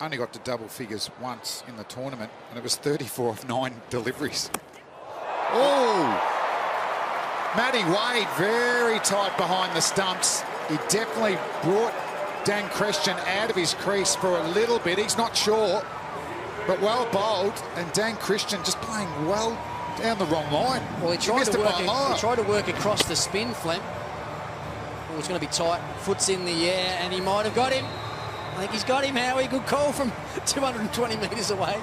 only got to double figures once in the tournament, and it was 34 of 9 deliveries. Oh! Matty Wade very tight behind the stumps. He definitely brought Dan Christian out of his crease for a little bit. He's not sure, but well bowled, and Dan Christian just playing well down the wrong line. Well, he tried to work across the spin, Flem. It was going to be tight. Foot's in the air, and he might have got him. I think he's got him, Howie. Good call from 220 metres away.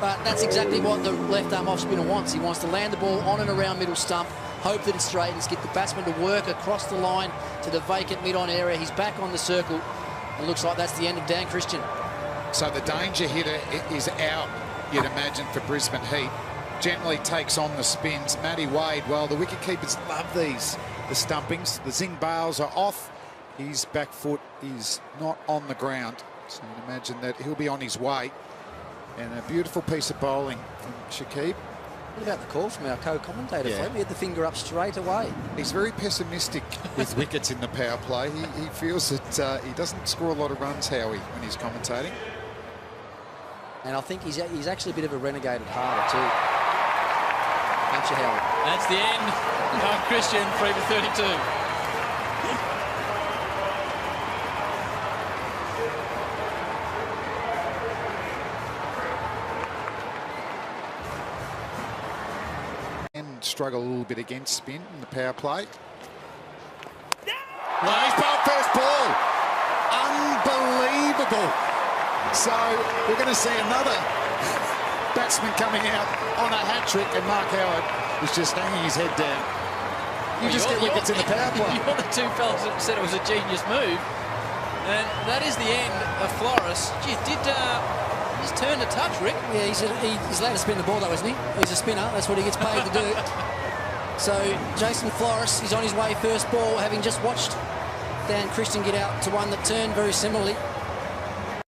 But that's exactly what the left-arm off-spinner wants. He wants to land the ball on and around middle stump, hope that it straightens, get the batsman to work across the line to the vacant mid-on area. He's back on the circle. It looks like that's the end of Dan Christian. So the danger hitter is out, you'd imagine, for Brisbane Heat. Gently takes on the spins. Matty Wade, well, the wicket-keepers love these, the stumpings. The zing bails are off. His back foot is not on the ground. So you can imagine that he'll be on his way. And a beautiful piece of bowling from Sakib. What about the call from our co-commentator, Flem? He had the finger up straight away. He's very pessimistic with wickets in the power play. He feels that he doesn't score a lot of runs, Howie, when he's commentating. And I think he's actually a bit of a renegade at heart, too. Aren't you, Howie? That's the end. Dan Christian, 3 for 32. Struggle a little bit against spin in the power play. Well, he's bowled first ball. Unbelievable. So we're going to see another batsman coming out on a hat-trick, and Mark Howard is just hanging his head down. You just get wickets in the power play. You're the two fellas that said it was a genius move. And that is the end of Flores. Gee, he's turned a touch, Rick. Yeah, he's allowed to spin the ball, though, isn't he? He's a spinner. That's what he gets paid to do. So Jason Flores, he's on his way first ball, having just watched Dan Christian get out to one that turned very similarly.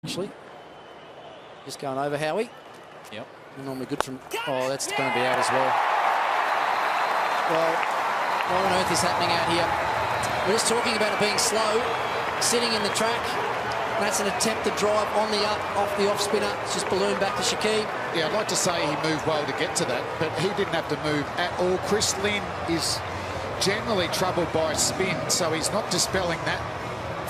Actually, just going over Howie. Yep. Normally good from... Oh, that's going to be out as well. Well, what on earth is happening out here? We're just talking about it being slow, sitting in the track. That's an attempt to drive on the up, off the off-spinner. It's just ballooned back to Sakib. Yeah, I'd like to say he moved well to get to that, but he didn't have to move at all. Chris Lynn is generally troubled by spin, so he's not dispelling that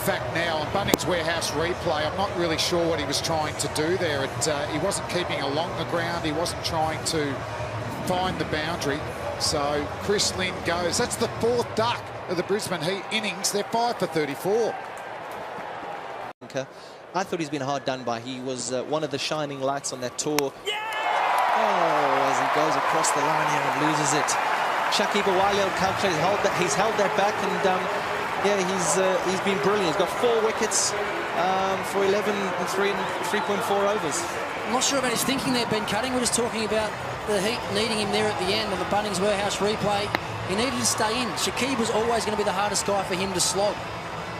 fact now. On Bunnings Warehouse replay, I'm not really sure what he was trying to do there. He wasn't keeping along the ground. He wasn't trying to find the boundary. So Chris Lynn goes. That's the 4th duck of the Brisbane Heat innings. They're 5 for 34. I thought he's been hard done by. He was one of the shining lights on that tour. Oh, as he goes across the line here and loses it. Sakib, a while calculated, he's held that back, and yeah, he's been brilliant. He's got 4 wickets for 11 and 3.4 overs. I'm not sure about his thinking there, Ben Cutting. We're just talking about the Heat needing him there at the end of the Bunnings Warehouse replay. He needed to stay in. Sakib was always going to be the hardest guy for him to slog.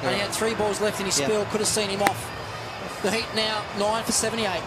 And he had 3 balls left in his spill, could have seen him off. The Heat now 9 for 78.